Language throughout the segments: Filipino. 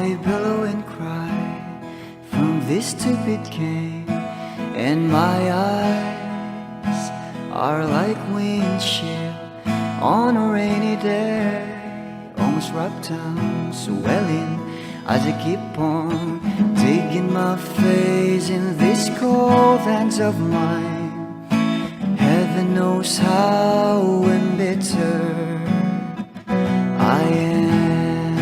we billow and cry from this stupid game, and my eyes are like windshield on a rainy day, almost rubbed down, swelling as I keep on digging my face in these cold hands of mine. Heaven knows how embittered I am,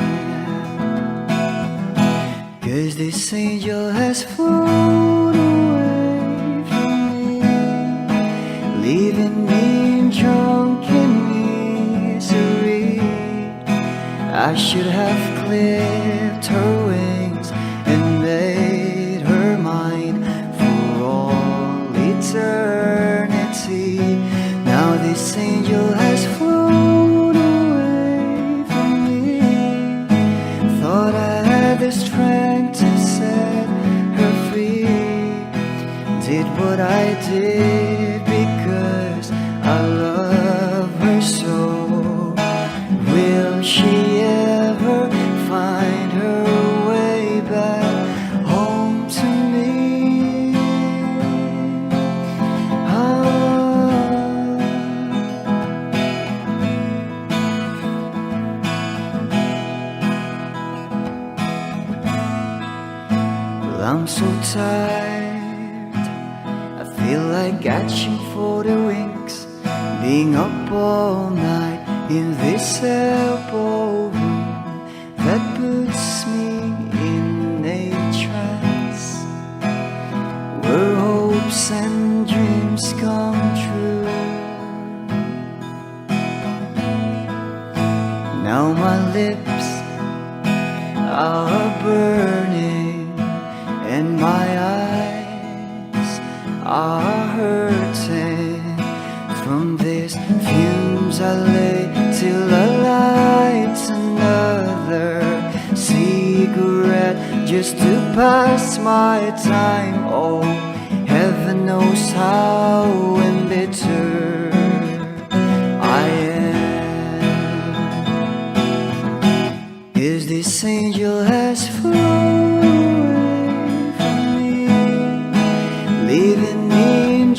'cause this angel has flown away from me, leaving me drunken misery. I should have clipped her wings and made her mine for all eternity. Now this angel has flown away from me. Thought I had the strength to set her free. Did what I did because I love her so. Will she ever find her way back home to me? Well, I'm so tired, I feel like catching for the wings, being up all night in this elbow room that puts me in a trance, where hopes and dreams come true. Now my lips are burning and my eyes are hurting from these fumes I lay till I light another cigarette just to pass my time. Oh, heaven knows how embittered I am, 'cause this angel has flown away from me, leaving me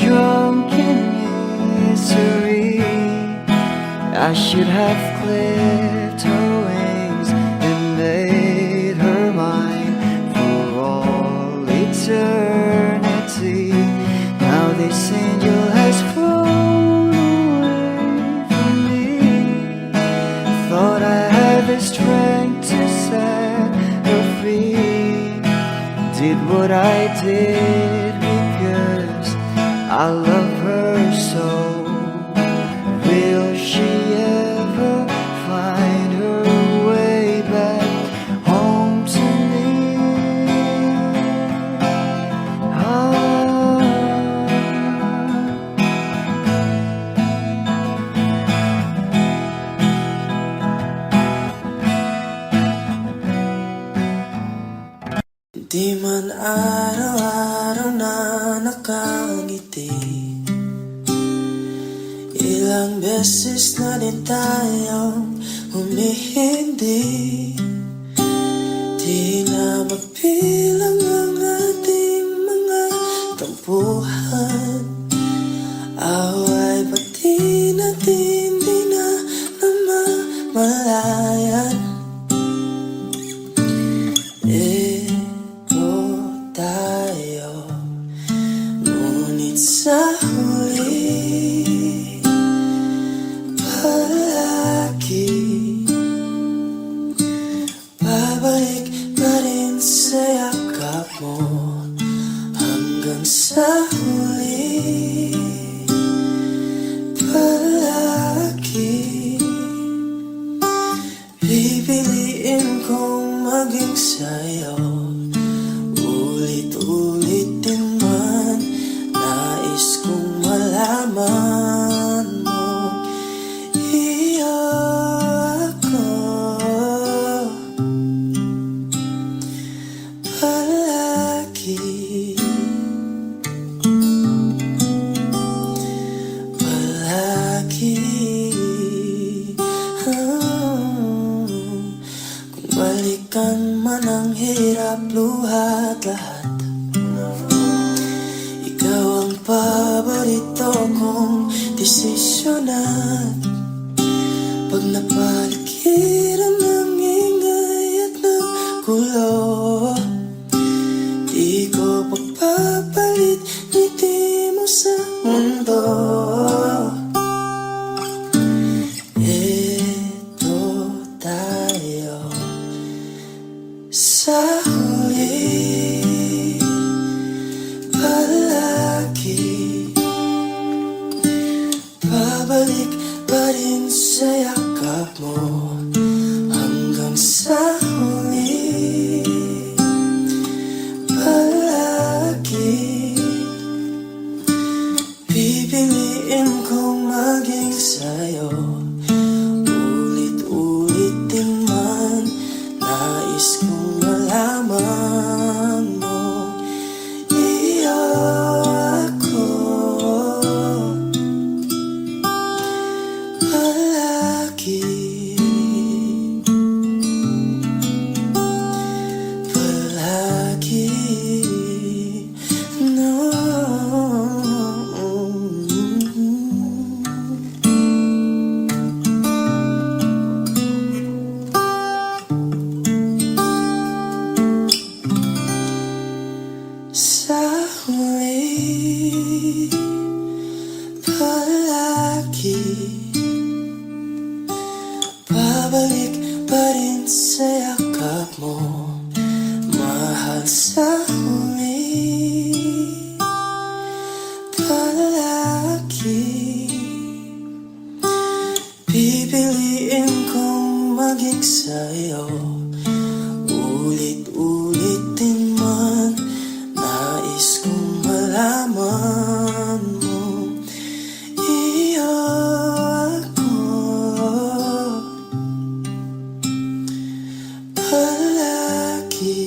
drunken misery. I should have clipped her wings and made her mine for all eternity. Now this angel has flown away from me. Thought I had the strength to set her free. Did what I did because I love her so. Will she ever find her way back home to me? Di man araw-araw na nakangiti, ilang beses na din tayong humihindi. Di na magbilang ang ating mga tampuhan, away pati natin di na namamalayan. Tayo, ngunit sa huli palagi babalik na rin sa yakap mo, hanggang sa huli palagi pipiliin kong maging sa'yo. Ulit-ulitin man, nais kong malaman mo, iyo ako palagi, palagi. Kung balik Balikan man ang hirap, luhat lahat. Ikaw ang paborito kong desisyon at pag napaligiran ng ingay at ng gulo, di ko pagpapalit ngiti mo sa mundo. Eto tayo sa huli, palagi babalik pa rin sa yakap mo hanggang sa huli, palagi pipiliin kong maging sa'yo. Ulit-ulitin man, nais kong malaman mo iyo ako palagi, palagi, no. Sa huli, palagi babalik pa rin sa yakap mo, mahal. Sa huli, palagi pipiliin kong maging sa'yo. Ulit-ulitin man, nais kong malaman mo iyo ako palagi.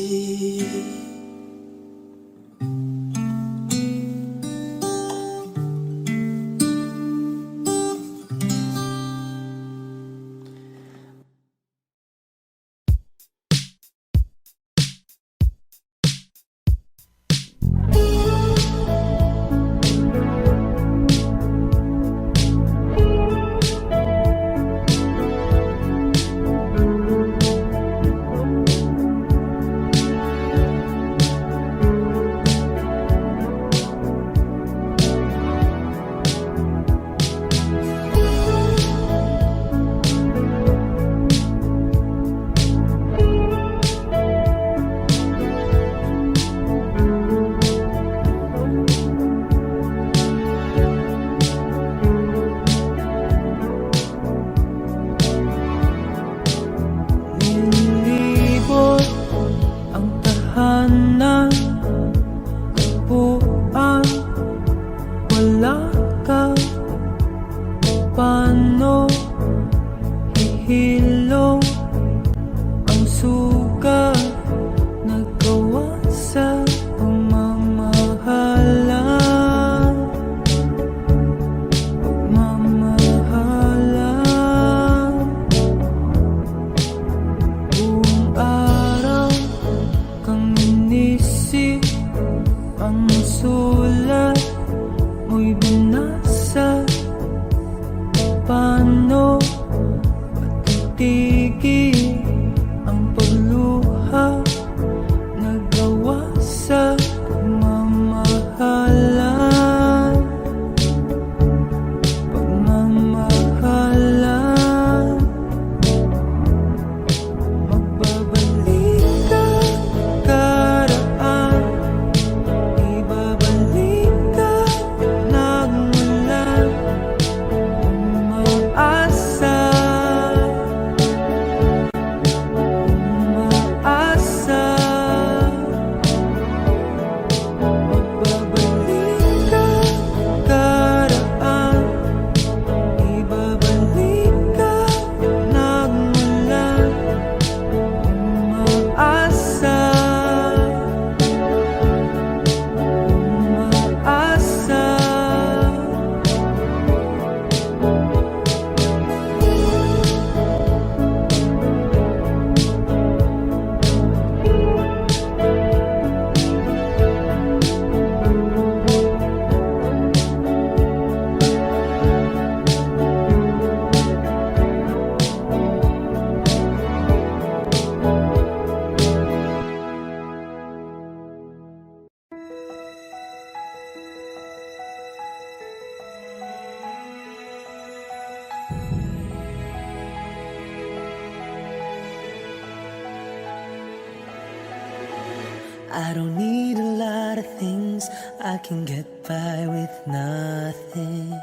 I don't need a lot of things, I can get by with nothing.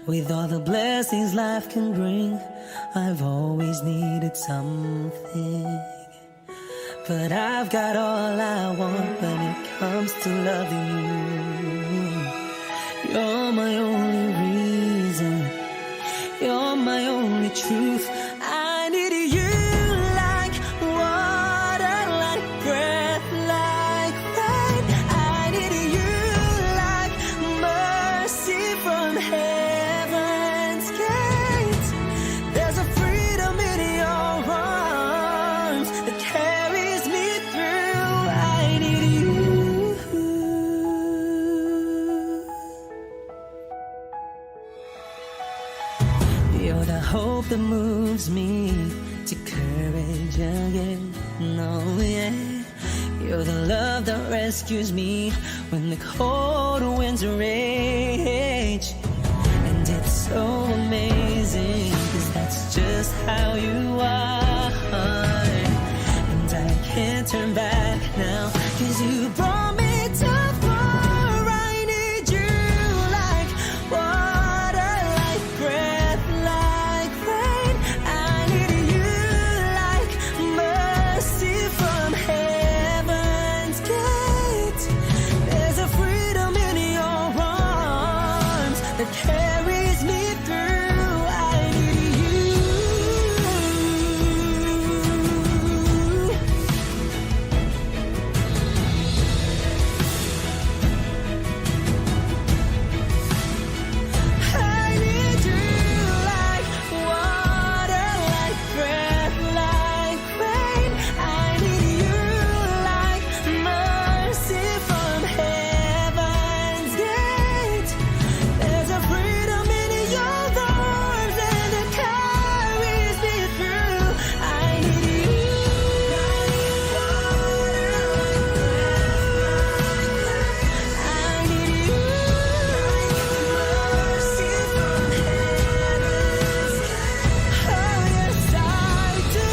With all the blessings life can bring, I've always needed something. But I've got all I want when it comes to loving you. You're my only reason, you're my only truth. I need you like water, like breath, like rain. I need you like mercy from heaven's gate. There's a freedom in your arms that carries me through. I need you. You're the hope that moves me to courage again. No, yeah. You're the love that rescues me when the cold winds rage. And it's so amazing, 'cause that's just how you are. And I can't turn back now, 'cause you brought me too far. I need you like water, like breath, like rain. I need you like mercy from heaven's gate. There's a freedom in your arms that carries me through. I need you. I need you like water, like breath, like rain. I need you like mercy from heaven's gate. There's a freedom in your arms and it carries me through. I need you. I need you like mercy from heaven's gate. Oh yes, I do.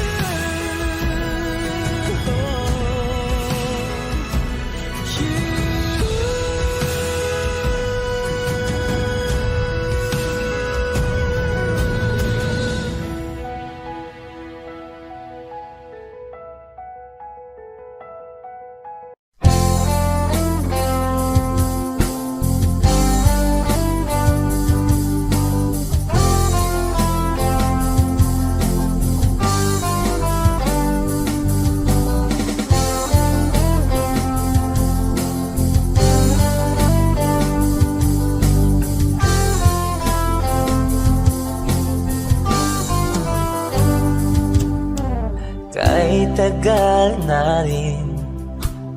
Kahit tagal na rin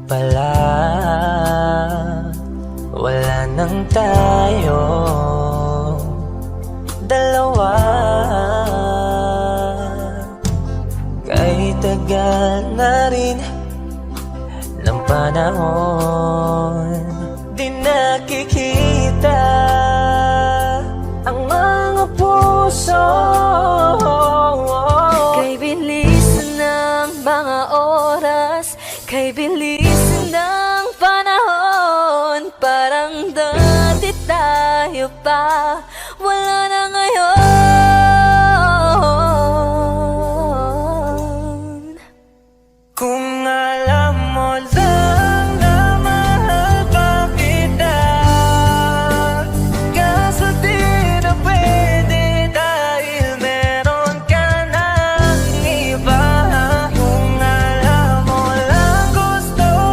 pala, wala nang tayo dalawa. Kahit tagal na rin ng panahon, di nakikita ang mga puso. Kay bilis ng mga oras, kay bilis ng panahon, parang dati tayo pa, wala na ngayon. Kung alam mo lang na mahal pa kita, kaso di na pwede dahil meron ka ng iba. Kung alam mo lang gusto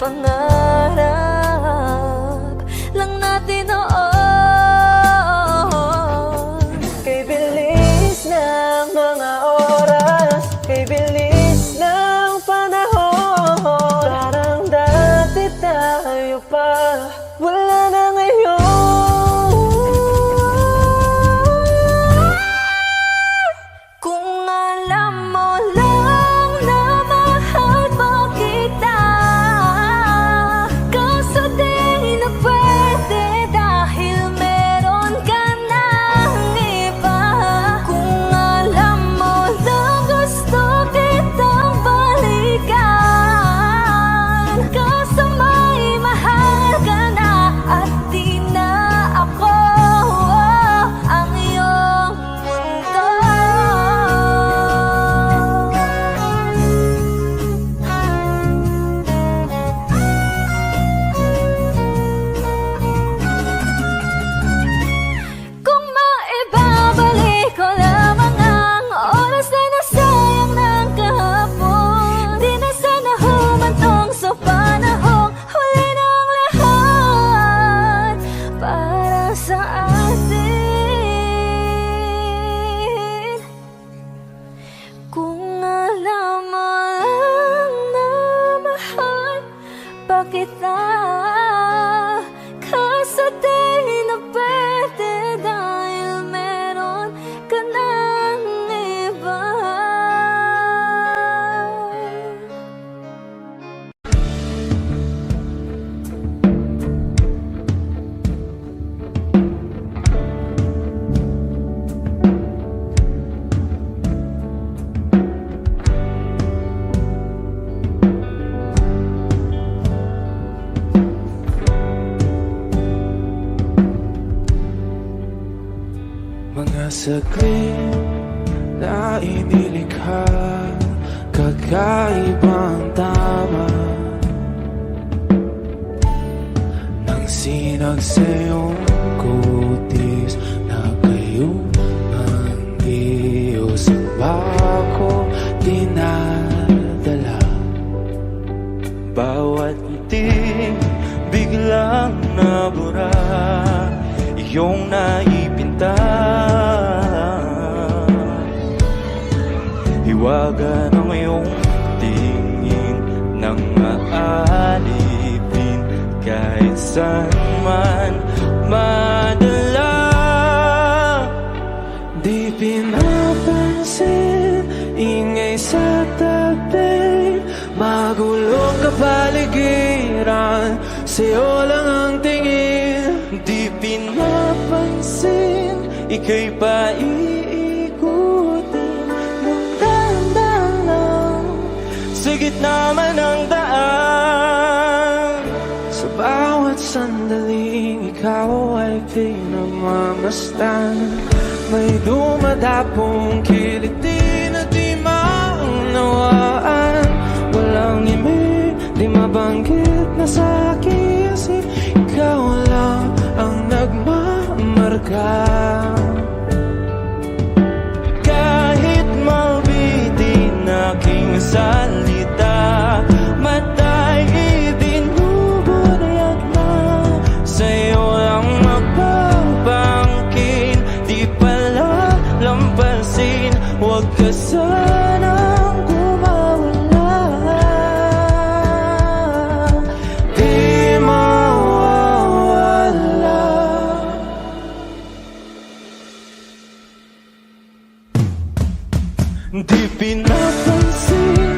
pangarap lang natin noon. Kay bilis ng mga oras, kay bilis ng panahon, parang dati tayo pa, wala na ngayon. Kung alam mo lang na mahal mo kita, kaso di na pwede dahil meron ka ng iba. Kung alam mo lang gusto kitang balikan, kaso may mahal ka na at di na ako ang iyong mundo. Kung maibabalik ko lamang ang oras na nasayang ng kahapon, di na sana humantong sa panahong huli ng lahat para sa atin. Kung alam mo lang na mahal pa kita, kaso di na pwede dahil meron ka ng iba. Mga saglit na inilikha, kakaibang tama nang sinag sa iyong kutis na kayo ang Diyos ang bako dinadala. Bawat ngiti biglang nabura, iyong naipinta. Hiwaga ng iyong tingin nang maalipin kahit saan man madala. Di pinapansin, ingay sa tabi, magulong kapaligiran, sa'yo lang ang tingin. Di pinapansin, ika'y paiikutin ng dahan-dahan lang sa gitna man ng daan. Sa bawat sandaling ikaw ay pinagmamasdan, may dumadapong kiliti na di maunawaan. Walang imig, di mabanggit na sa akin, kasi ikaw lang ang nagmamarka. Kahit mabitin aking salita, matay ibinubunayag na, sa'yo lang magbabangkin. Di pala lampasin, huwag ka sanang kumawala. Di mawawala. Di pinapansin,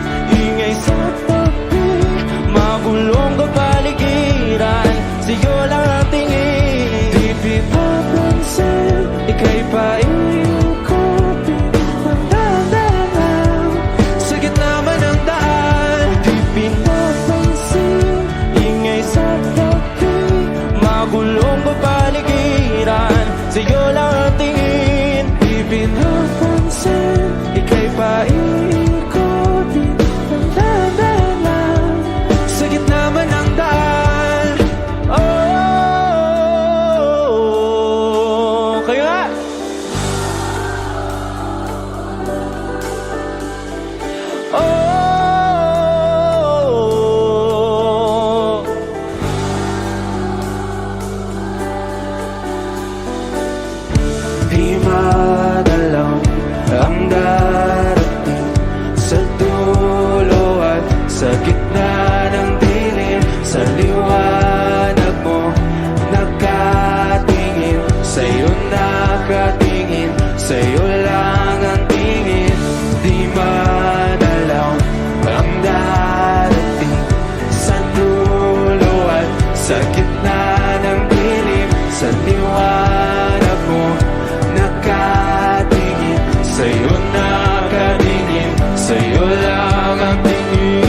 lang ang tingin.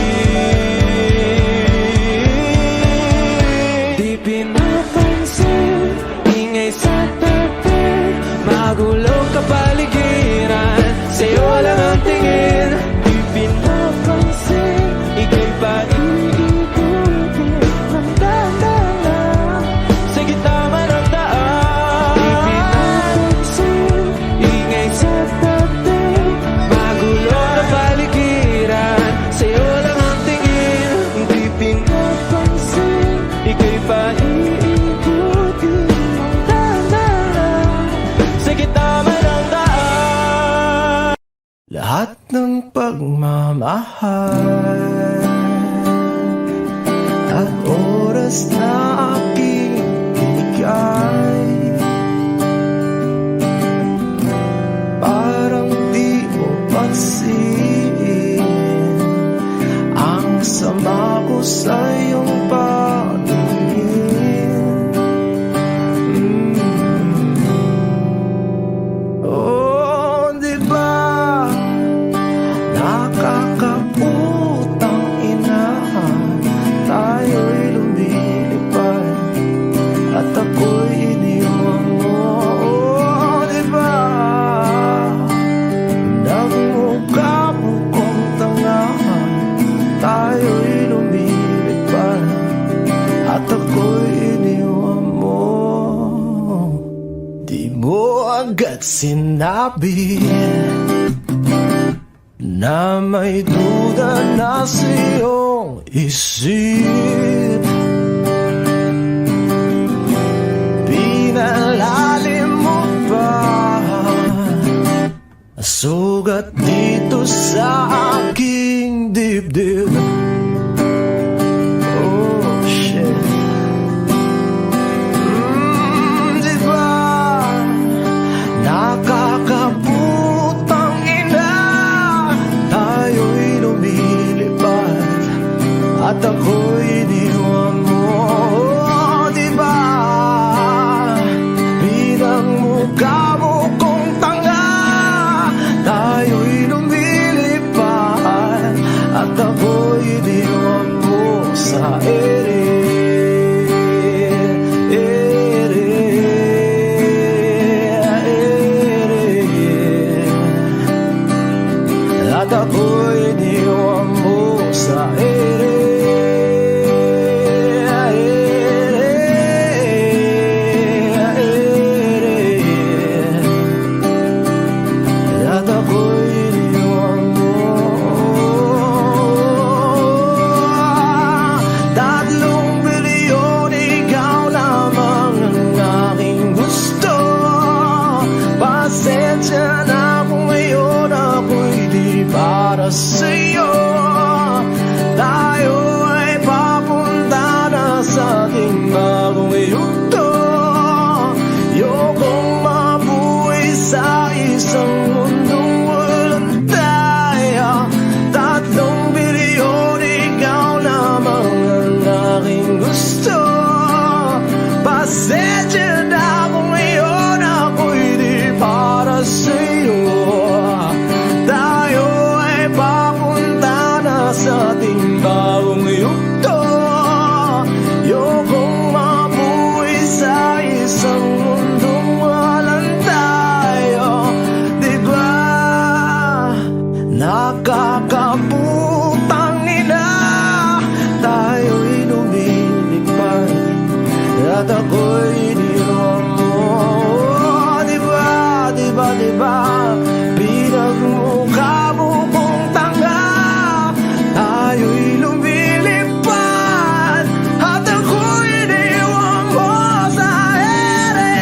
Di pinapansin, ingay sa tabi, magulong kapaligiran, sa'yo lang ang tingin. Di pinapansin, ika'y paikutin ng dahan-dahan sa gitama ng daan. Di pinapansin, ingay sa tabi, magulong kapaligiran, sa'yo lang ang tingin. Di pinapansin, ika'y paikutin ng dahan-dahan sa gitama ng daan. Lahat ng pagmamahal at oras na aking binigay, parang di mo pansin ang sama ko sa iyong paningin. Oh, di ba nakakaputang ina, tayo'y lumilipad at ako'y iniwan mo. Oh, di ba nagmukha mo kong tanga, tayo'y lumilipad at ako'y iniwan mo. Di mo agad sinabi na may duda na sa iyong isip, pinalalim mo pa sugat dito sa aking dibdib. Oh shit. Di ba nakakaputang ina, tayo'y lumilipad at ako'y iniwan mo. Oh, di ba pinagmukha mo kong tanga, tayo'y lumilipad at ako'y iniwan mo sa ere. At ako'y iniwan mo sa ere. At ako'y iniwan mo. 3 bilyon, ikaw lamang ang aking gusto. Pasensya na kung ngayon ako'y di para sa'yo. Tayo ay papunta na sa ating bagong yugto. Ayokong mabuhay sa isang mundong walang tayo. 3 bilyon, ikaw lamang ang aking gusto. Pasensya na kung ngayon ako'y di para sa'yo. Tayo ay papunta na sa ating bagong yugto. Ayokong mabuhay sa isang mundong walang tayo. Di ba nakakaputang ina, tayo'y lumilipad at ako'y iniwan mo. Oh, di ba, di ba, di ba pinagmukha mo kong tanga, tayo'y lumilipad at ako'y iniwan mo sa ere.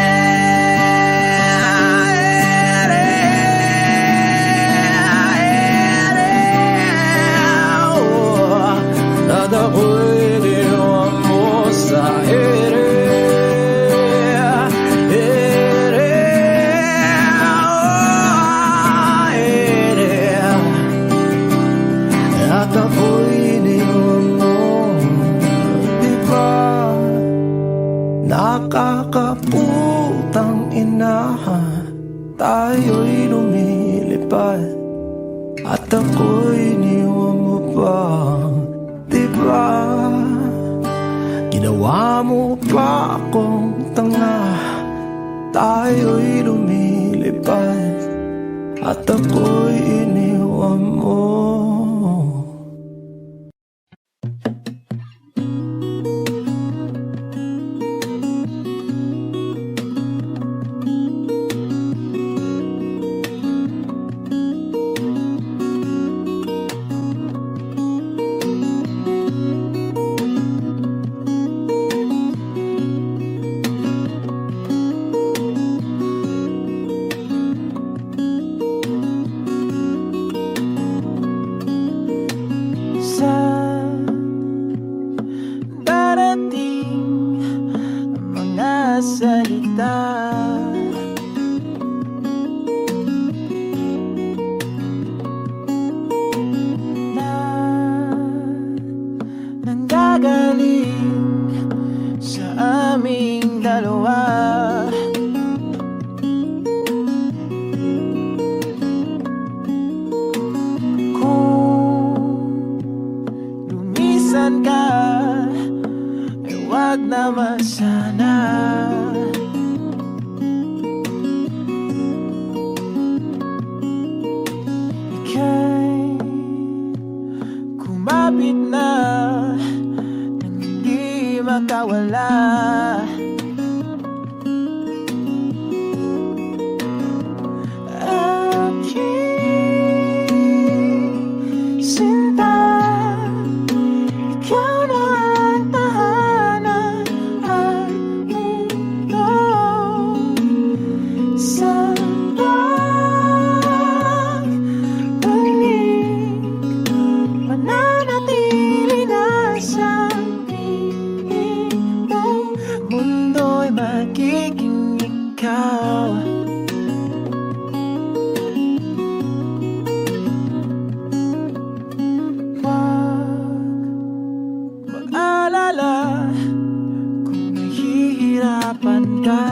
Oh, at ako'y iniwan mo sa ere. At ako'y iniwan mo. Di ba nakakaputang ina, tayo'y lumilipad at ako'y iniwan mo man ka, ay wag naman sana. Ika'y kumapit na nang hindi makawala. Aking sinta, ikaw na ang tahanan at mundo. Sa pagbalik, mananatili na sa piling mo. Mundo'y magiging ikaw. Mag-alala kung nahihirapan ka.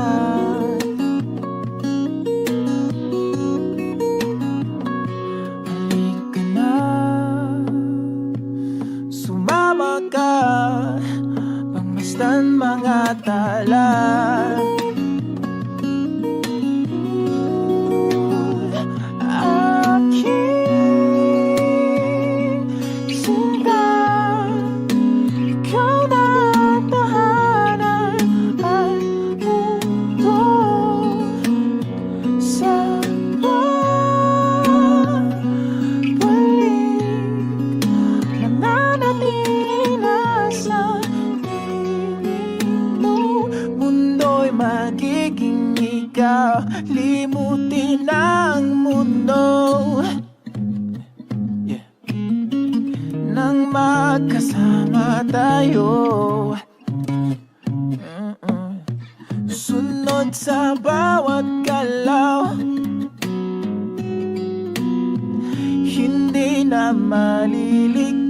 Halika na, sumama ka, pangmasdan mga tala. Aking sinta, ikaw na ang tahanan at mundo. Sa pagbalik, mananatili na sa piling mo. Mundo'y magiging ikaw, limutin ang mundo. Nang magkasama tayo, sunod sa bawat galaw, hindi na maliligaw.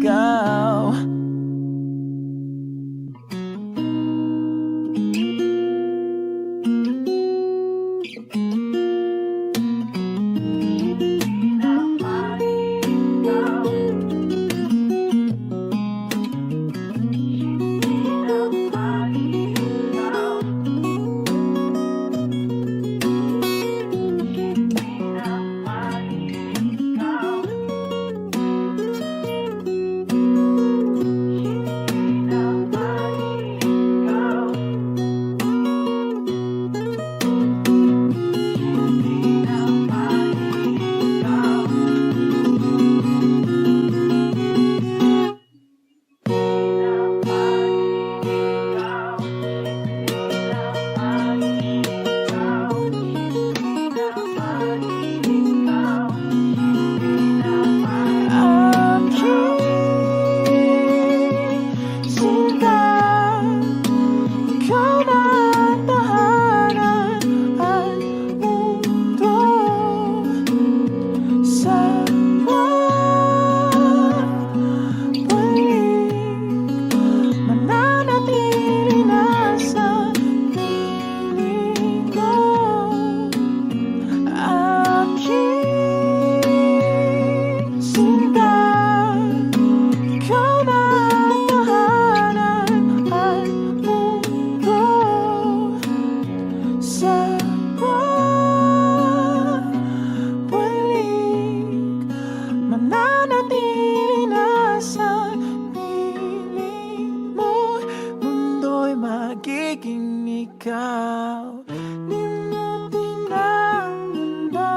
magiging ikaw. Limutin ang mundo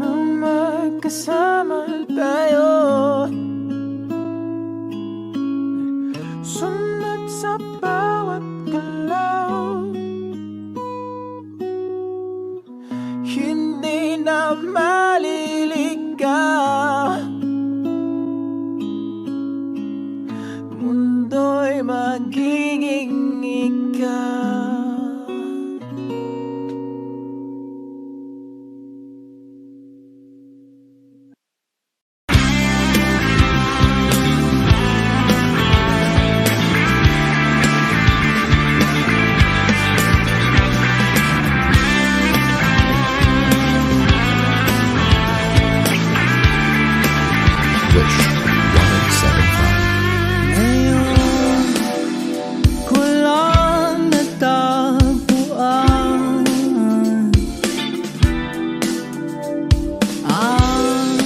nang magkasama tayo. Sunod sa bawat galaw, hindi na maliligaw. Mundo'y magiging ikaw. Wish 175. Ngayon ko lang natagpuan ang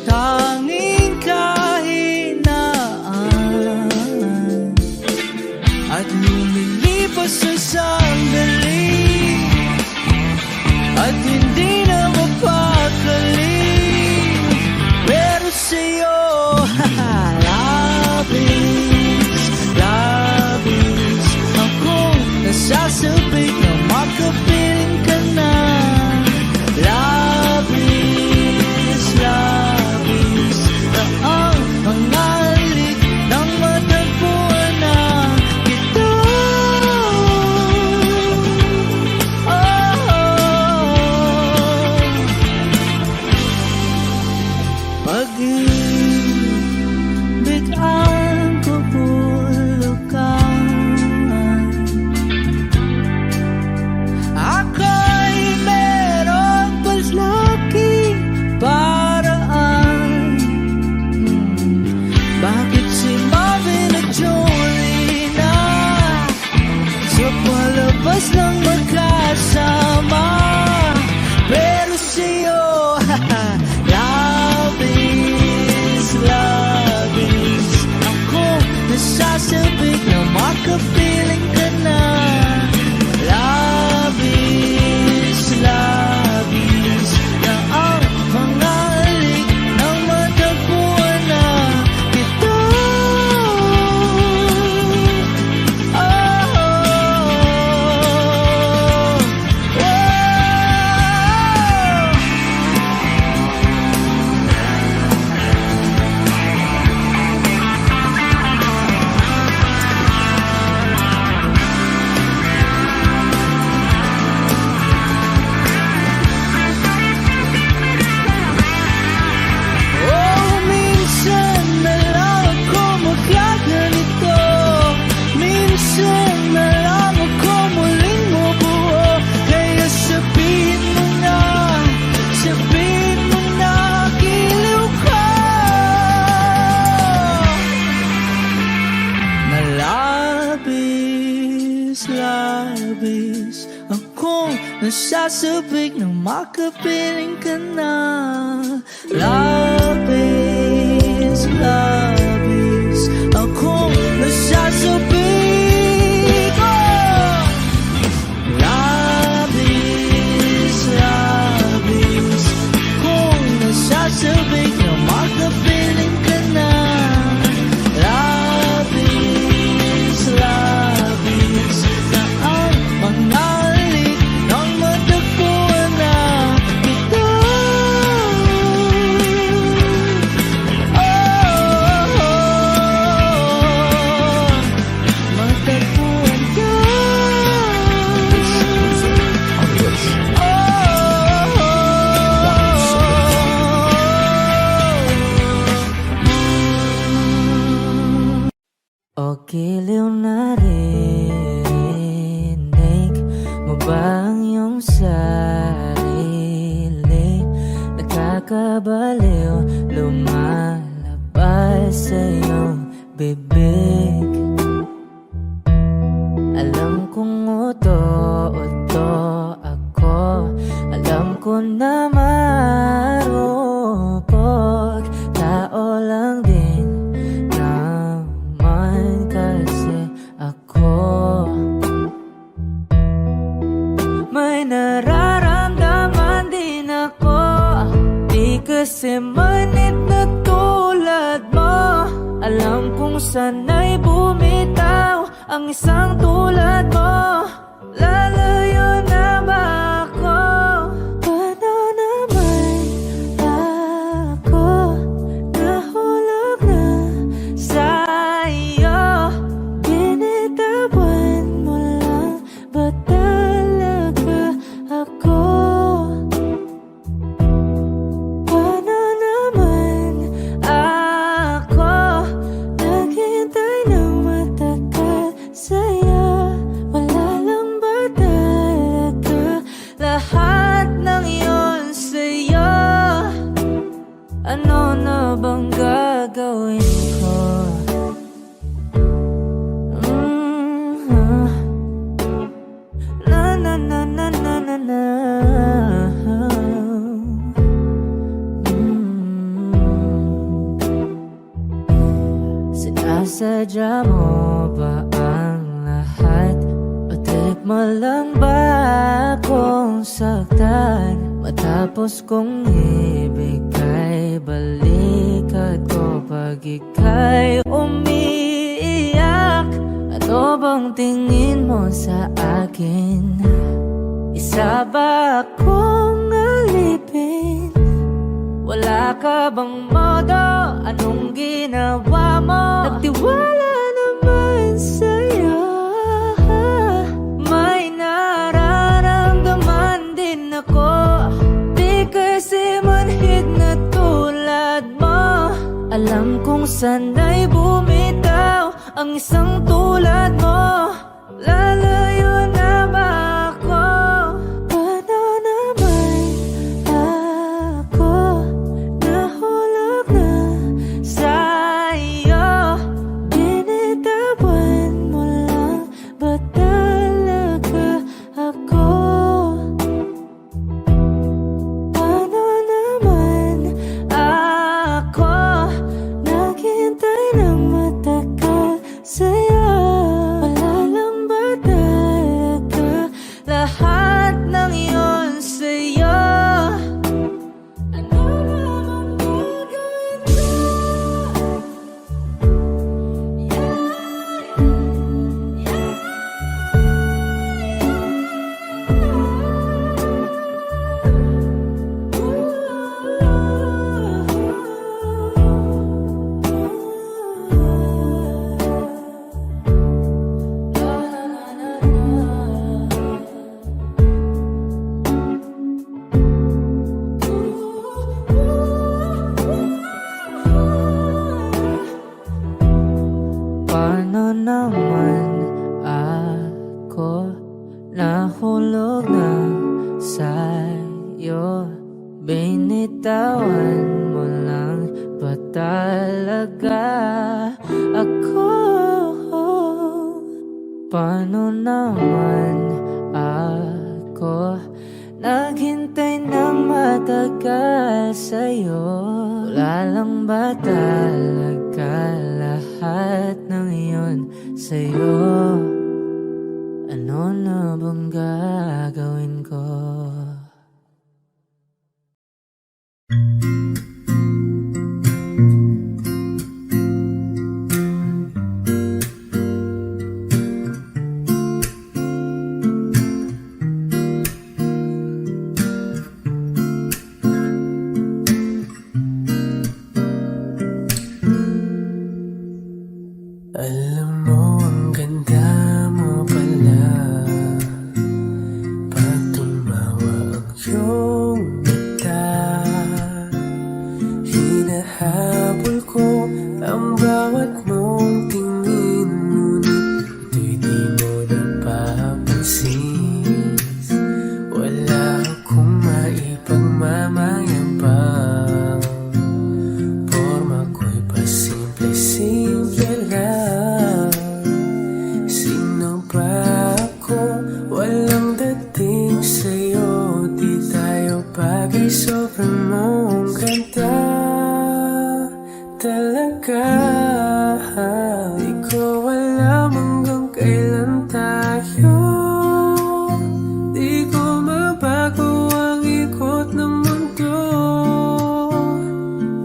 tanging kahinaan at lumilipas sa sandali at hindi na mapakali. Pero sa'yo, labis, labis akong nasasabik na makapiling ka na. Labis, labis na ang mga halik ng matagpuan na kita. Pag-ibig ang kupulukan, ako'y merong paslaking paraan. Bakit si Marvin at Jolina sa palabas lang magkasama? Pero sa'yo, labis, labis ako nasasabik na makapiling ka na. Labis, labis na ang mga halik ng matagpuan na kita. Minsan na lang ako magkaganito, minsan na lang ako muling mabuo. Kaya sabihin mo na, giliw ka. Na labis, labis akong nasasabik na makapiling ka na. Labis, labis akong nasasabik. Labis, labis akong nasasabik na makapiling ka na. Labis, labis na ang mga halik ng matagpuan na kita. Matagpuan ka. Wish O giliw na rinig mo ba ang iyong sarili? Nakakabaliw, lumalabas sa iyong bibig. Alam kong uto-uto ako, alam ko na marupok, tao lang din naman kasi ako. May nararamdaman din ako, di kasi manit na tulad mo. Alam kong sana'y bumitaw ang isang tulad mo. Lalayo na ba ako? Paano naman ako nahulog na sa'yo? Binitawan mo lang ba talaga ako? Paano naman ako naghintay ng matagal sa'yo? Wala lang ba talaga lahat ng iyon sa'yo? Ano na bang gagawin ko? Na na na na na na na. Sinasadya mo ba ang lahat? O trip mo lang ba akong saktan? Matapos kong ibigay, balikat ko pag ika'y umiiyak. Ano bang tingin mo sa akin? Isa ba akong alipin? Wala ka bang modo? Anong ginawa mo? Nagtiwala naman sa'yo. May nararamdaman din ako. Di kasi manhid na tulad mo. Alam kong sana'y bumitaw ang isang tulad mo. Lalayo na ba ako? Paano naman ako nahulog na sa'yo? Binitawan mo lang ba talaga ako? Paano naman ako naghintay ng matagal sa'yo? Wala lang ba talaga lahat ng iyon sa'yo? Ano naman gagawin ko? Paano naman ako nahulog na sa'yo? Binitawan mo lang ba talaga ako? Paano naman ako naghintay ng matagal sa'yo? Wala lang ba talaga lahat ng iyon sa'yo? Ano na bang gagawin ko? Alam mo, ang ganda mo pala pag tumawa ang iyong mata. Hinahabol ko ang bawat mong tingin, ngunit ito'y di mo napapansin. Wala akong maipagmamayabang, porma ko'y pasimple-simple lang. Sino ba ako? Walang dating sa'yo. Di tayo bagay, sobrang mong ganda talaga. Di ko alam hanggang kailan tayo. Di ko mabago ang ikot ng mundo,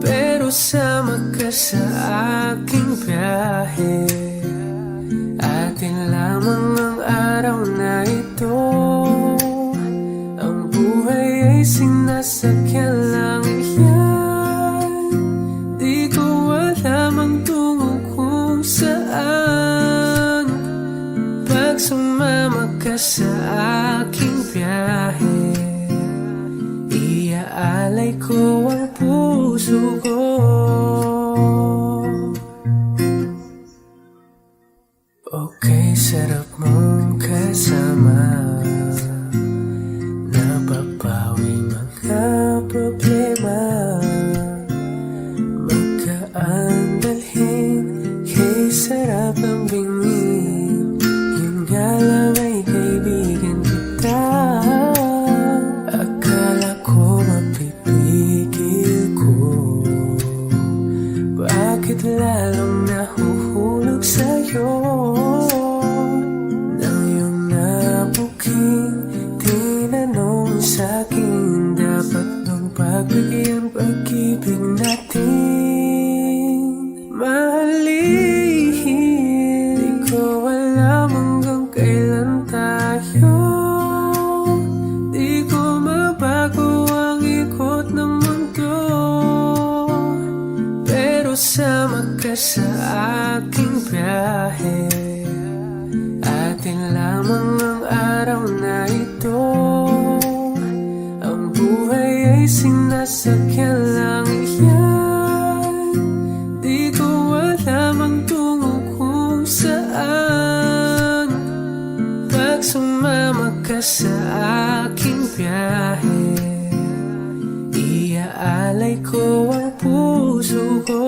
pero sama ka sa aking biyahe. Atin lamang ang araw na ito. Ang buhay ay sinasakyan lang yan. Di ko alam ang tungo kung saan. Pag sumama ka sa aking biyahe, iaalay ko ang puso ko. Okay, sarap mong kasama. Napapawi mga problema. Magkaan bakit lalong nahuhulog sa'yo ng iyong nabuking tinanong sa'kin. Dapat bang pagbigyan pag-ibig natin? Mahalin, di ko alam hanggang kailan tayo. Di ko mabago ang ikot ng mundo, pero sama ka sa aking biyahe. Atin lamang ang araw na ito, ang buhay ay sinasakyan lang yan. Di ko alam ang tungo kung saan. Pag sumama ka sa aking biyahe, iaalay ko ang puso ko.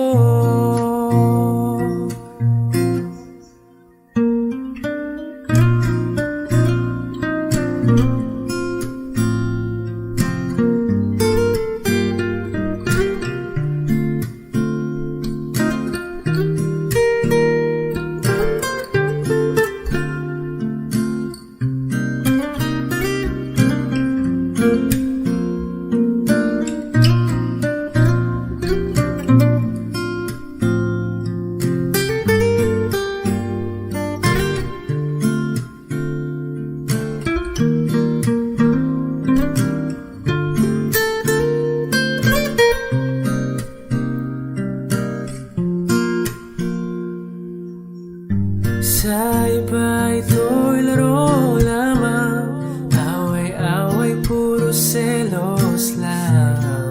Sa iba ito'y laro lamang, away-away puro selos lang.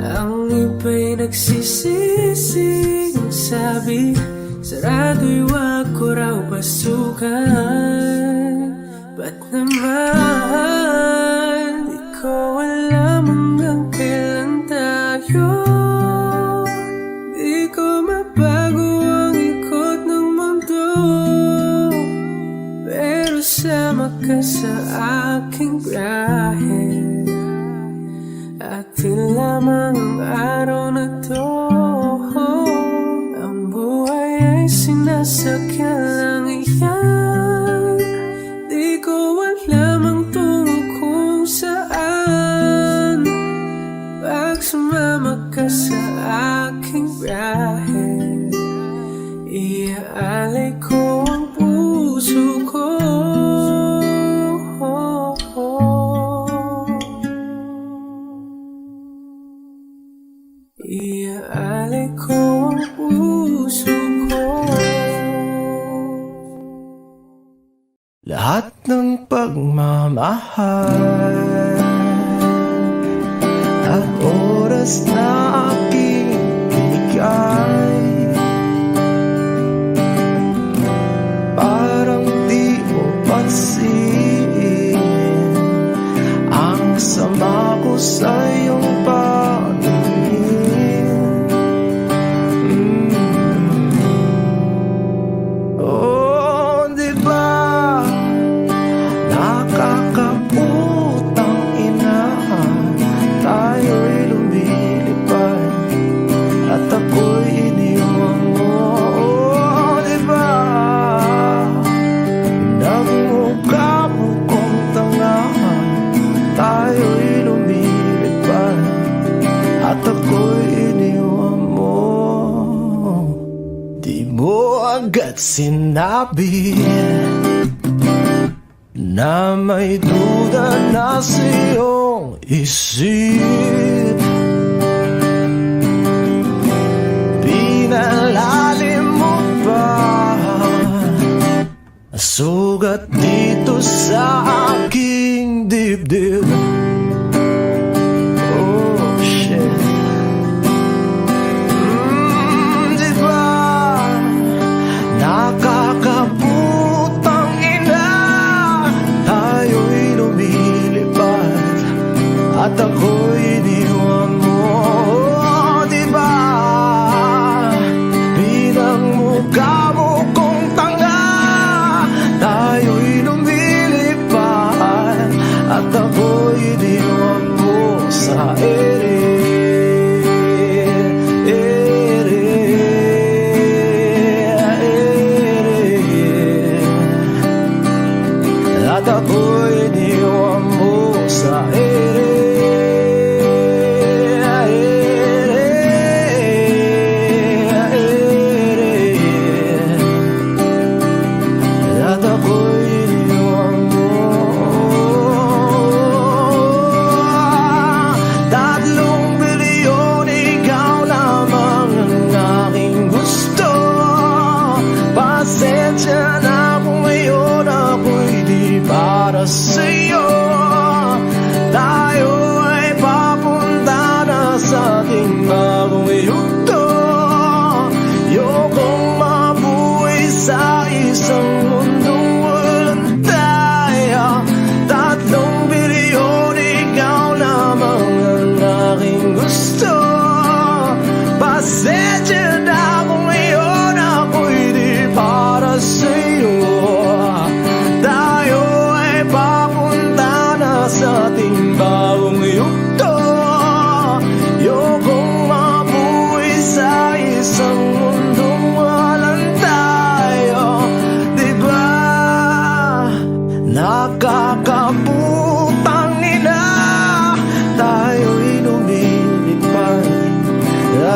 Ang iba'y nagsisising sabi, sarado'y wag ko raw pasukan. Ba't naman di ko alam hanggang kailan tayo? Di ko mabago ang ikot ng mundo, pero sama ka sa aking biyahe. Atin lamang ang araw na to, ang buhay ay sinasakyan lang iyan. Di ko alam ang tungo kung saan. Pag sumama ka sa aking biyahe, iaalay ko ang puso ko. Iaalay ko ang puso ko. Lahat ng pagmamahal at oras na aking binigay, parang di mo pansin ang sama ko sa iyong paningin. Oh, di ba nakakaputang ina, tayo'y lumilipad at ako'y iniwan mo. Oh, di ba nagmukha mo kong tanga, tayo'y lumilipad at ako'y iniwan mo. Di mo agad sinabi na may duda na sa iyong isip. Pinalalim mo pa sugat dito sa aking dibdib. Oh shit. Di ba nakakaputang ina, tayo'y lumilipad at ako'y di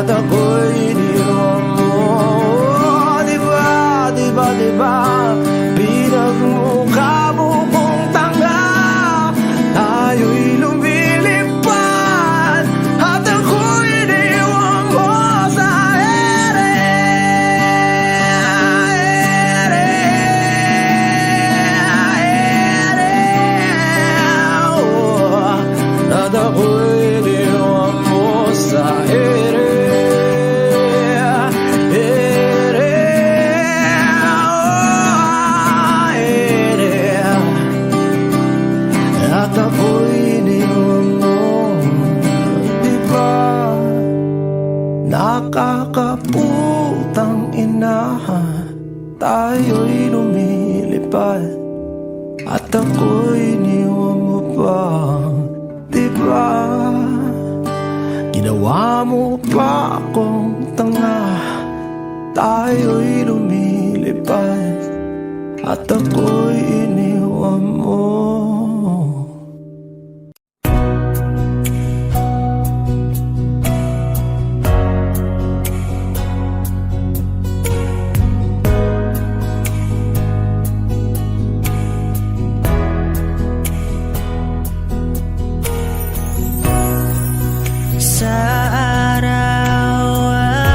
ako'y iniwan mo. Diba, diba, diba, pinagmukha mo kong tanga. Tayo'y lumilipad at ako'y iniwan mo sa ere. At ako'y iniwan mo sa ere. At ako'y iniwan mo. Diba, nakakaputang ina, tayo'y lumilipad at ako'y iniwan mo pa. Diba, ginawa mo pa akong tanga. Tayo'y lumilipad at ako'y iniwan mo. Sa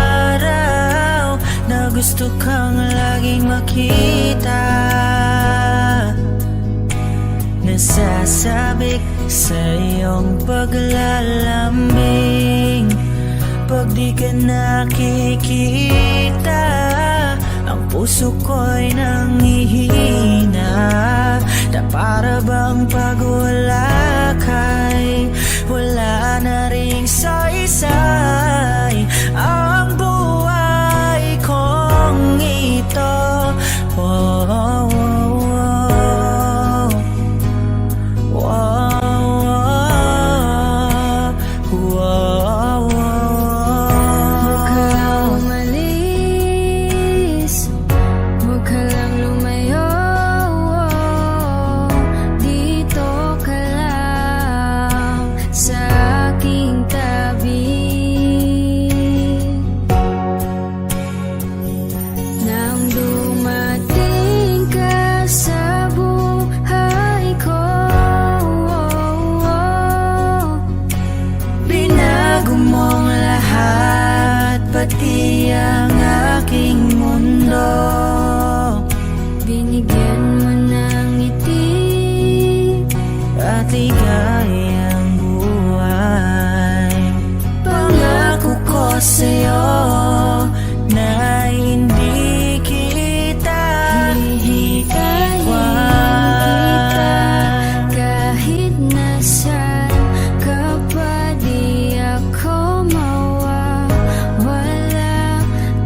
araw-araw na gusto kang laging makita, nasasabik sa iyong paglalambing. Pag di ka nakikita, ang puso ko'y nanghihina, na para bang pag wala ka'y wala na ring saysay ang buhay kong ito. Oh, oh, oh, oh, oh, oh, Huwag ka lang umalis, huwag ka lang lumayo. Dito ka lang sa aking tabi. Nang dumating ka sa buhay ko, binago mong lahat, pati ang aking mundo. Binigyan mo ng ngiti at ligayang buhay. Pangako ko sa'yo na hindi kita iiwan. kahit nasaan ka pa, di ako mawawala.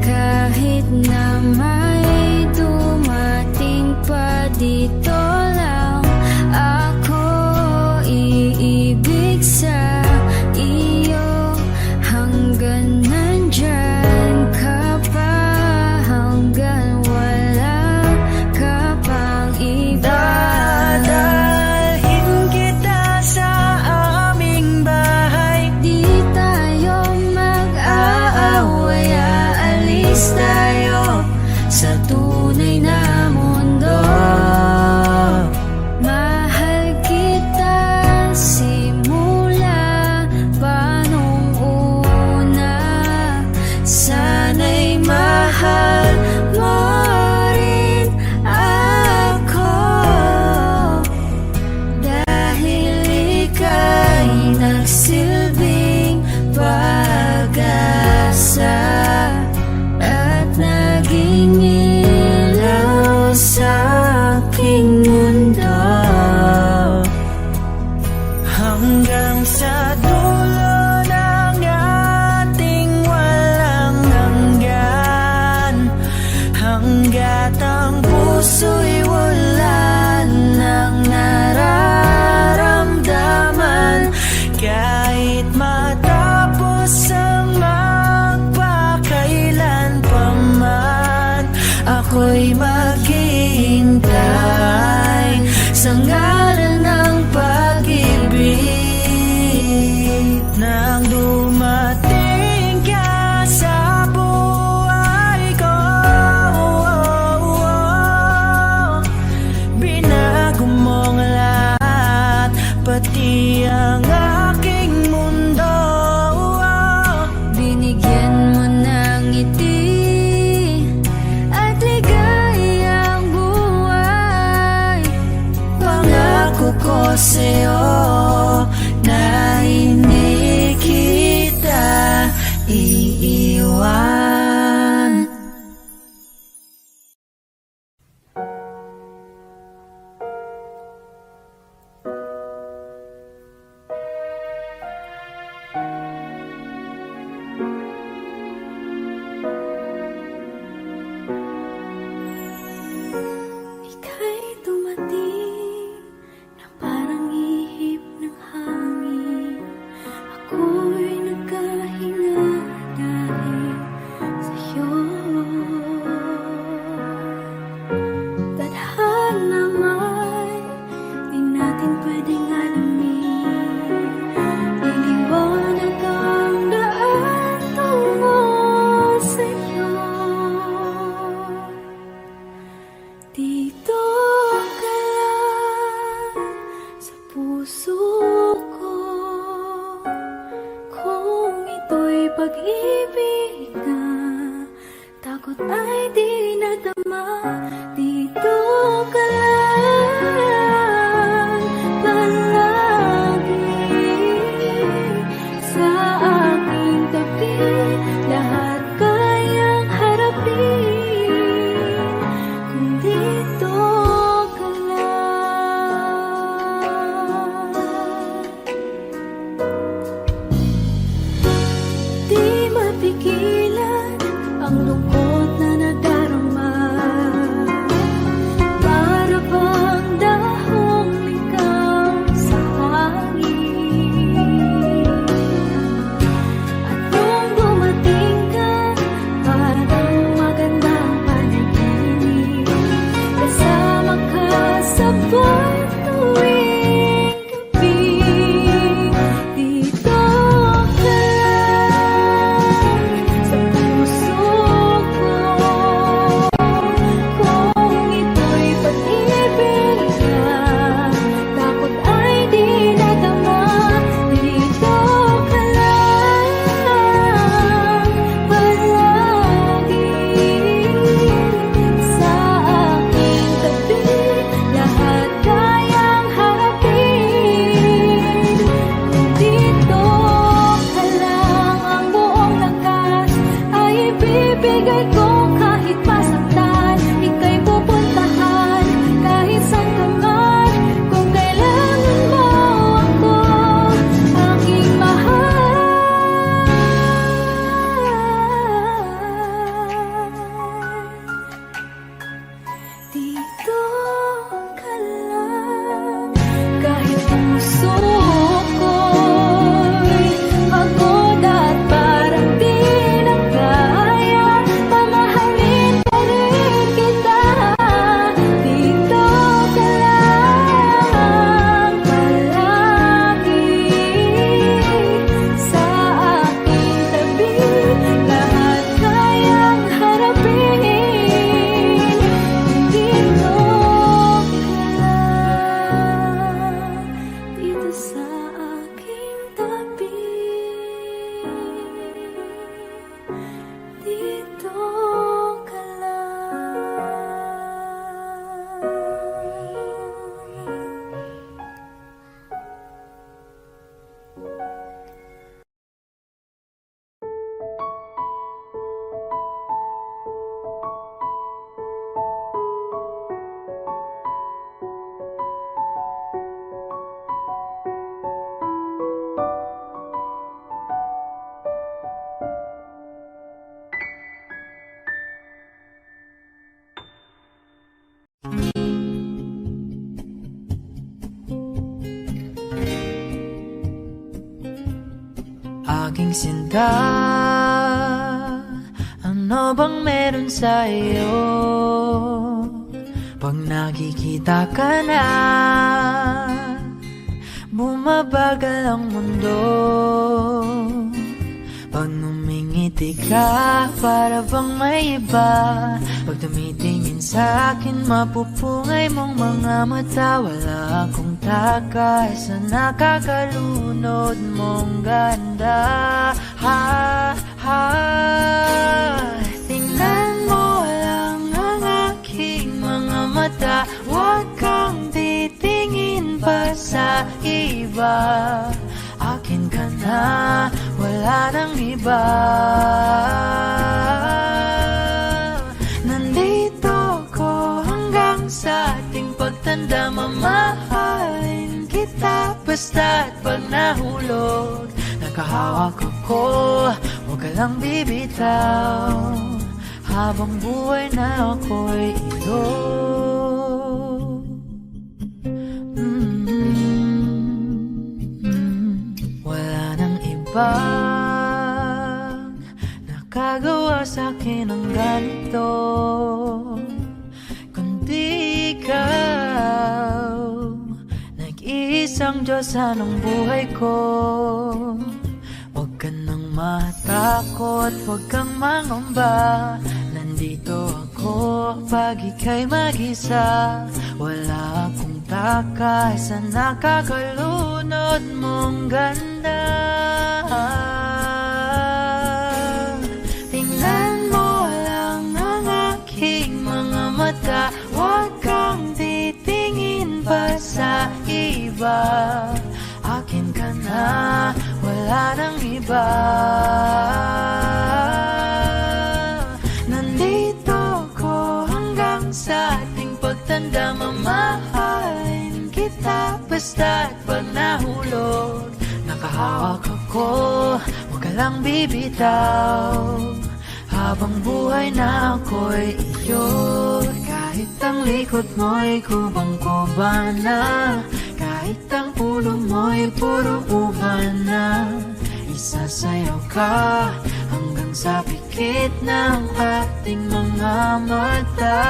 Kahit na may pag-ibig na takot ay di nadama. Dito ka lang palagi sa aking tabi, lahat kayang harapin kung dito ka lang. Di mapigilan ang lungkot na nadarama, para bang dahong ligaw sa hangin. At nung dumating ka, parang magandang panaginip, kasama ka sa buwan tuwing gabi. Dito ka lang sa puso ko, kung ito'y pag-ibig na takot ay di nadama. Dito ka lang palagi sa aking tabi, lahat kayang harapin kung dito ka lang. Ang buong lakas ay ibibigay ko kahit masaktan, ika'y pupuntahan kahit saan ka man. Kung kailangan mo ako, aking mahal, dito ka lang. Kahit puso ko'y pagod at parang di na kaya, mamahalin pa rin kita. Dito ka lang palagi sa aking tabi, lahat kayang harapin kung dito ka lang. Dito sa aking tabi, dito ka lang. Aking sinta, ano bang meron sa iyo? Pag nakikita ka na, bumabagal ang mundo. Pag numingiti ka, para bang may iba. Pag tumitingin sa akin, mapupungay mong mga mata. Wala akong takas sa nakakalunod mong ganda. Ha, ha, tingnan mo lang ang aking mga mata. Huwag kang titingin pa sa iba. Akin ka na, wala nang iba. Nandito ko hanggang sa ating pagtanda. Mamahalin kita basta't pag nahulog. Nakahawak ako, huwag ka lang bibitaw. Habang buhay na ako'y ito. Wala nang ibang nakagawa sa'kin ng ganito, kundi ikaw. Nag-iisang Diyos anong buhay ko. Huwag ka nang matakot, huwag kang mangamba. Nandito ako pag ika'y mag-isa. Wala akong takas sa nakakalunod mong ganda. iba. Nandito ko hanggang sa ating pagtanda, mamahalin kita basta't pag nahulog. Nakahawak ako, huwag ka lang bibitaw, habang buhay na ako'y iyo. Kahit ang likod mo'y kubang-kuba na, kahit ang ulo mo'y puro uban na, isasayaw ka hanggang sa pikit ng ating mga mata.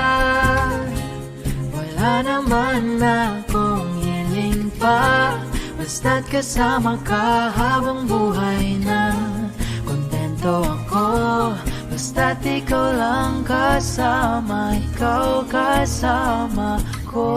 Wala naman akong hiling pa, basta't kasama ka habang buhay na. Kontento ako, basta't ikaw lang kasama, ikaw kasama ko.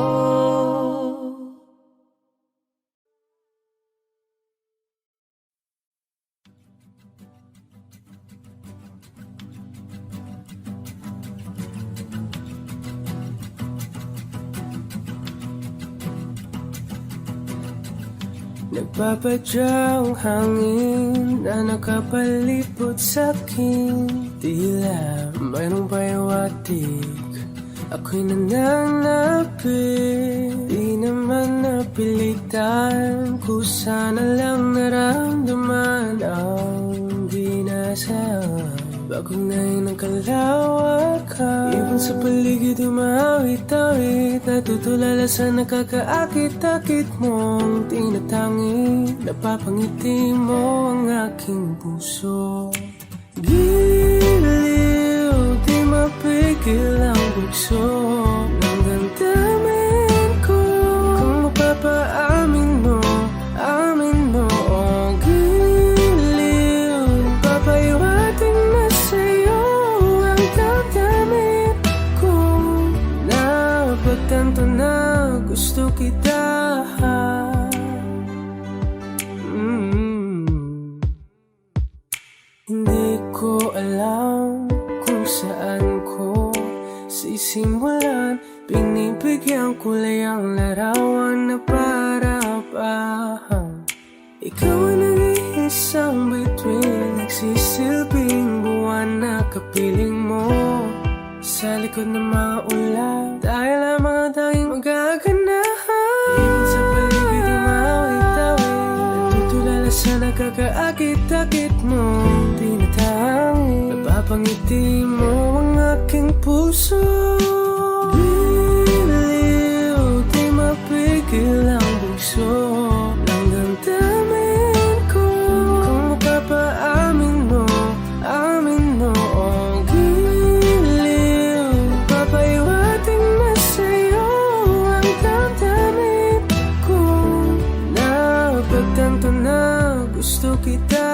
Nagpapadyang hangin na nakapalipot sa'kin, tila mayroong payawatig, ako'y nananapit. Di naman napilitan, kusana lang naramdaman ang ginasaan. Bagong ngayon ang kalawakan, ibon sa paligid umawit-awit, natutulala sa nakakaakit-akit mong tinatangi. Napapangiti mo ang aking puso. Giliw, di mapigil ang bugso ng damdamin ko. Kung mapapaamin mo, amin mo. Oh, giliw, papahiwating na sa'yo ang damdamin ko. Napagtanto na gusto kita. Hindi ko alam kung saan ko sisimulan, binibigyan kulay ang larawan na para-parahan. Ikaw ang nag-iisang bituin, nagsisilbing buwan na kapiling mo. Sa likod ng mga ulan, tayo lamang ang tanging magaganahan. Ibon sa paligid umawit-awit, natutulala sa nakakaakit-akit mo. Tinatangi, napapangiti mo ang aking puso. Giliw, di mapigil ang bugso ng damdamin ko. Kung mapapaamin mo, amin mo. Oh, giliw, papahiwating na sa'yo ang damdamin ko. Napagtanto na gusto kita.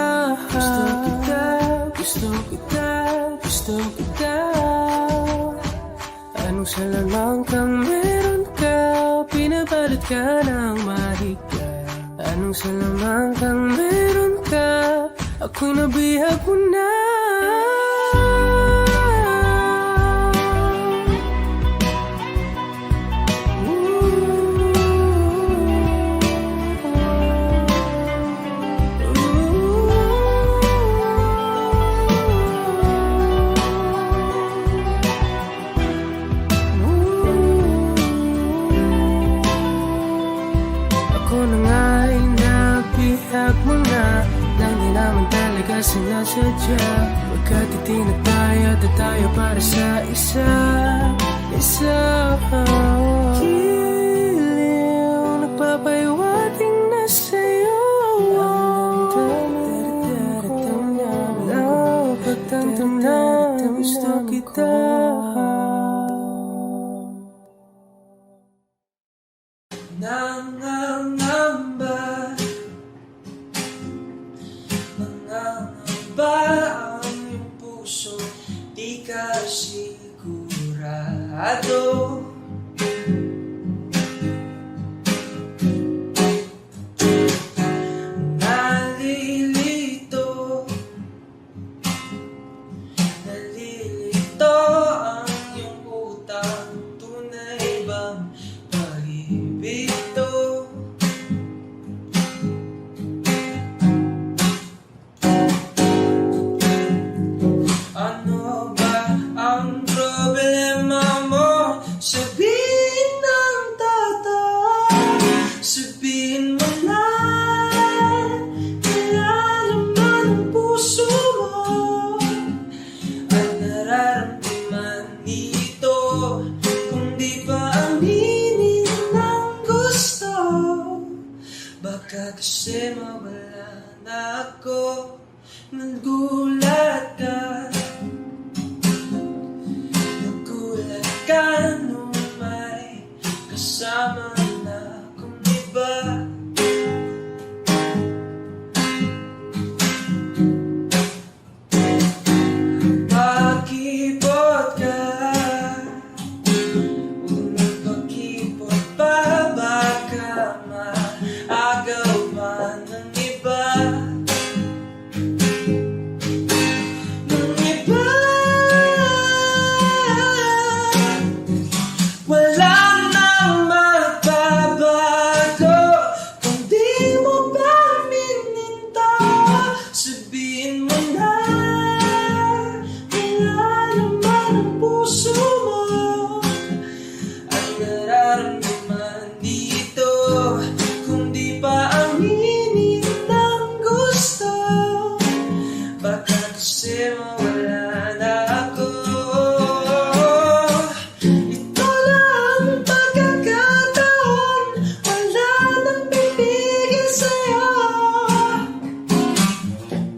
Gusto kita, gusto kita, gusto kita. Anong salamang kang meron ka, pinabalot ka ng mahika. Anong salamang kang meron ka, ako'y nabihag mo na. Ako na nga'y nabihag mo na, nang di naman talaga sinasadya. Magkatiti na tayo at tayo para sa isa. Giliw, nagpapahiwating na sa'yo ang damdamin ko. Napagtanto na gusto kita. Nangangamba ang iyong puso, di ka sigurado. Nalilito ang iyong utang, tunay bang pag-ibig to? kasi mawala na ako. Ito lang ang pagkakataon, wala nang bibigay sa'yo.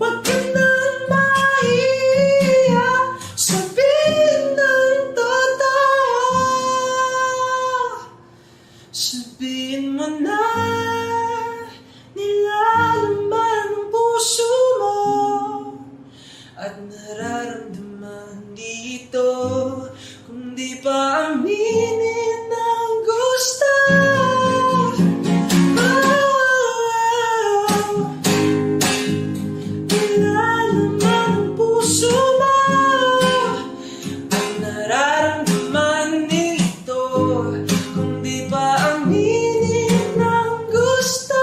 Huwag ka nang mahiya, sabihin ng totoo. Sabihin mo na, nilalaman ang puso mo at nararamdaman dito, kung di pa aminin ng gusto. Nilalaman ang puso mo at nararamdaman dito, kung di pa aminin ng gusto.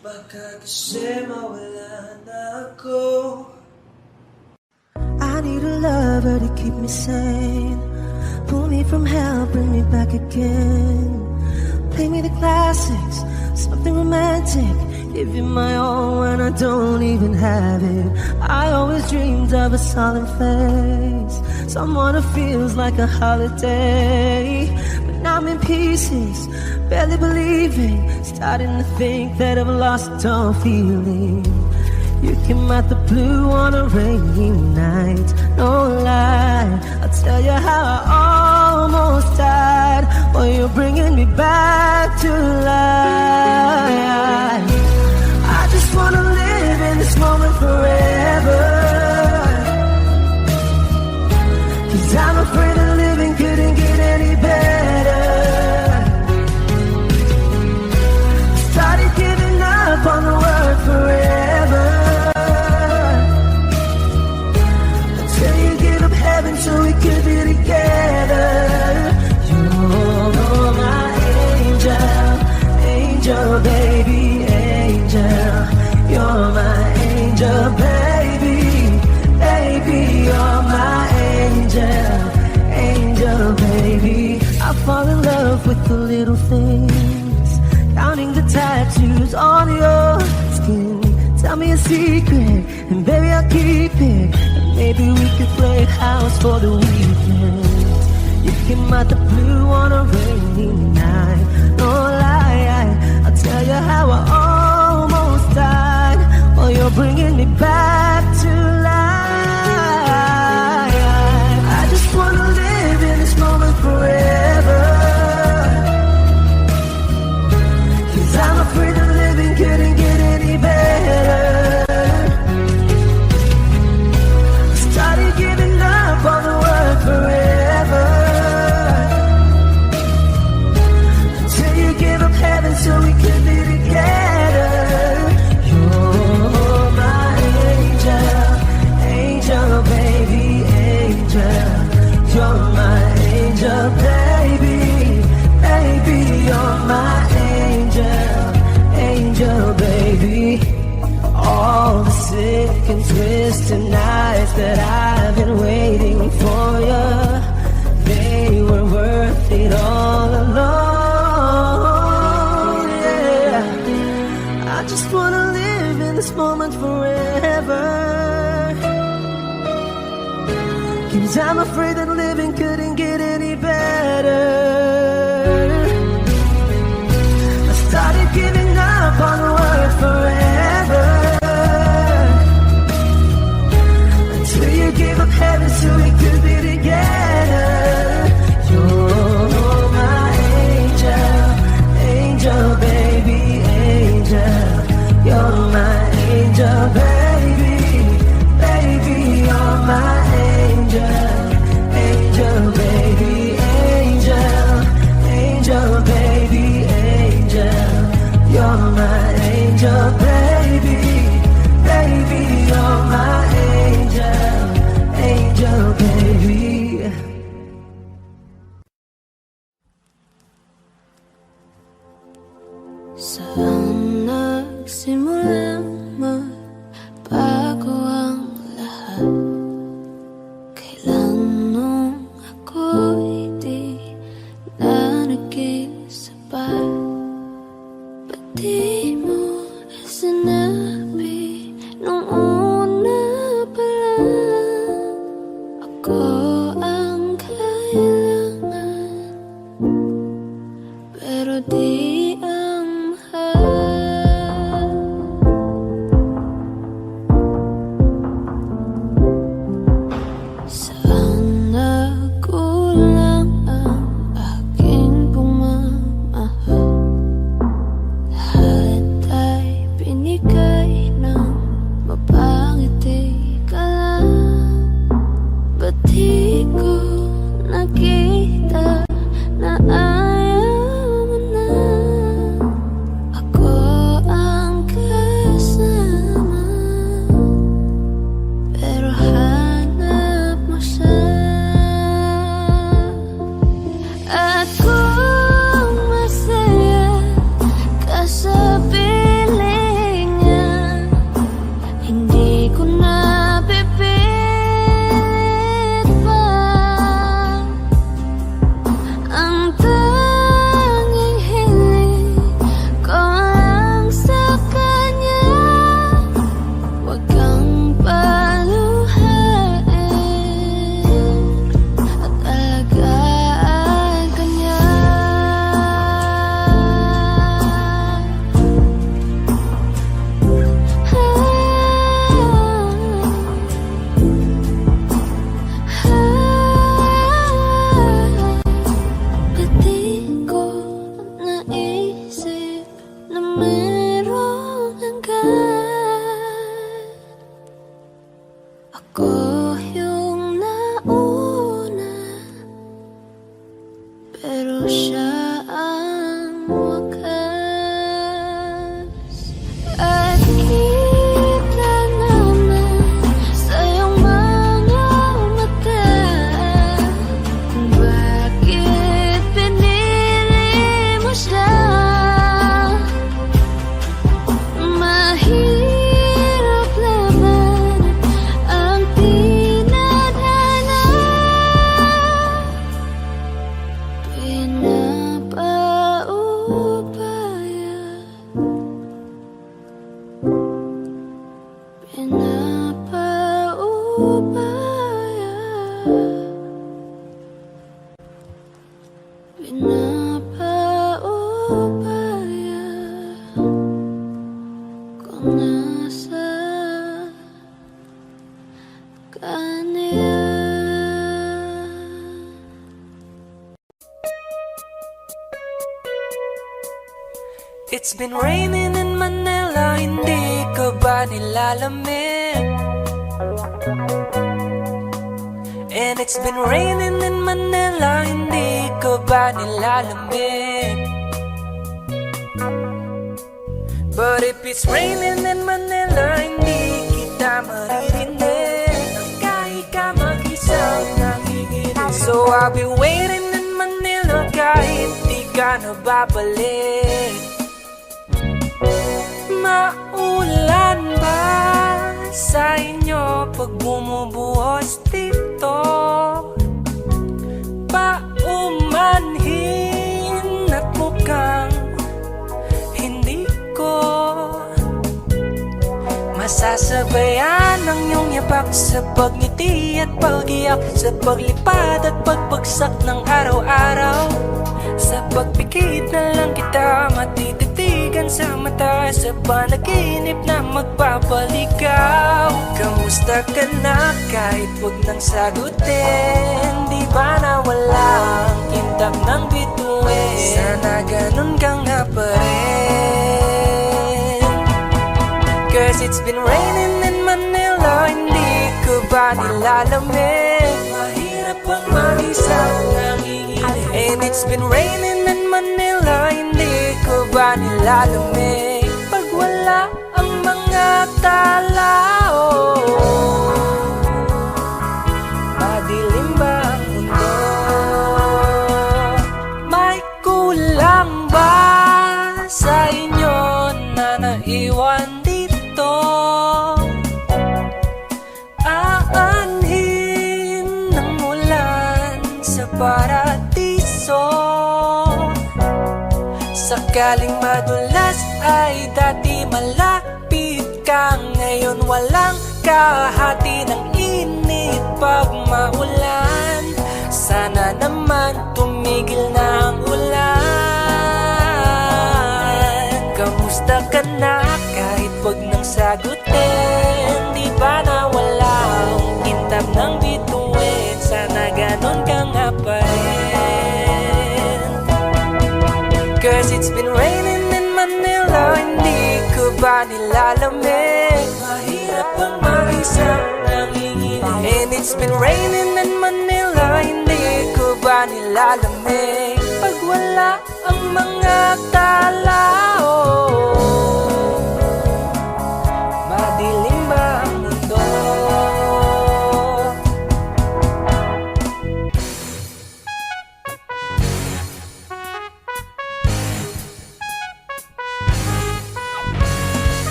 Baka kasi mawala na ako. I need a lover to keep me sane. Pull me from hell, bring me back again. Play me the classics, something romantic. Give you my all when I don't even have it. I always dreamed of a solid face, someone who feels like a holiday. But now I'm in pieces, barely believing, starting to think that I've lost all feeling. You came out the blue on a rainy night, no lie. I'll tell you how I almost died, while you're bringing me back to life. I just wanna live in this moment forever, 'cause I'm afraid that living couldn't get any better. Started giving up on the word forever, so we could be together. You're my angel, angel, baby, angel. You're my angel, baby, baby. You're my angel, angel, baby. I fall in love with the little things, counting the tattoos on your skin. Tell me a secret, and baby I'll keep it. And maybe we could play house for the weekend. You came out the blue on a rainy night, no lie. I'll tell you how I almost died, while you're bringing me back to life. I just wanna live in this moment forever, 'cause I'm afraid that living couldn't get any better. Started giving up on the word forever, until you gave up heaven so we could be together. You're my angel, angel, baby, angel. You're my angel, baby, baby. You're my angel, angel, baby. All the sick and twisted nights that I've been waiting for you, they were worth it all alone. Yeah, I just wanna live in this moment forever, 'cause I'm afraid that living couldn't get any better. I started giving up on the word forever, until you gave up heaven so we could be together. You're my angel, angel, baby, angel. You're my angel, baby, baby. You're my angel, angel, baby. Saan nagkulang ang aking pagmamahal? Lahat ay binigay ng mapangiti ka lang. Ba't di ko nakita na ayaw mo na? Ako ang kasama, pero hanap mo siya. At kung masaya ka sa piling niya, hindi ko na pipilit pa. Ang tanging hiling ko lang sa kanya, huwag kang paluhain at alagaan ka niya. Ba't di ko naisip na meron hanggan? Ako yung nauna, pero siya ang wakas. At kita naman sa iyong mga mata kung bakit pinili mo siya. Mahirap laban ang tinadhana, pinapaubaya, pinapaubaya, pinapaubaya kung nasa kanya. It's been raining in Manila, hindi ka ba nilalamig? And it's been raining in Manila, hindi ka ba nilalamig? But if it's raining in Manila, hindi kita maririnig. Kahit ka mag-isang nanginginig. So I'll be waiting in Manila kahit di ka na babalik. Maulan ba sa inyo pag bumubuhos dito? Paumanhin at mukhang hindi ko masasabayan ang iyong yapak sa pagngiti at pag-iyak, sa paglipad at pagbagsak ng araw-araw. Sa pagpikit na lang kita matititigan sa mata, sa panaginip na magpapaligaw. Kamusta ka na kahit wag nang sagutin? Di ba na walang kintab ng bituin? Sana ganun ka nga pa rin. Cause it's been raining in Manila, hindi ko ba nilalamig? Mahirap ang mag-isang nanginginig. And it's been raining in Manila, hindi ko ba nilalamig? Pag wala ang mga tao, madilim ba ang mundo? May kulang ba sa inyo na naiwan dito? Aanhin ng ulan sa paradiso. Sakaling madulas ay dati malapit ka, ngayon walang kahati ng init pag maulan. Sana naman tumigil na ang ulan. Kamusta ka na kahit wag nang sagutin? Di ba na walang kintab ng bituin? ba nilalamig? Mahirap bang mag-isang nanginginig? And it's been raining in Manila, hindi ko ba nilalamig? Pag wala ang mga tao, madilim ba ang mundo?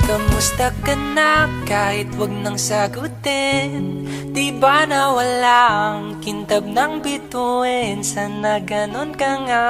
Kamusta ka na kahit wag nang sagutin? Di ba na walang kintab ng bituin? Sana ganon ka nga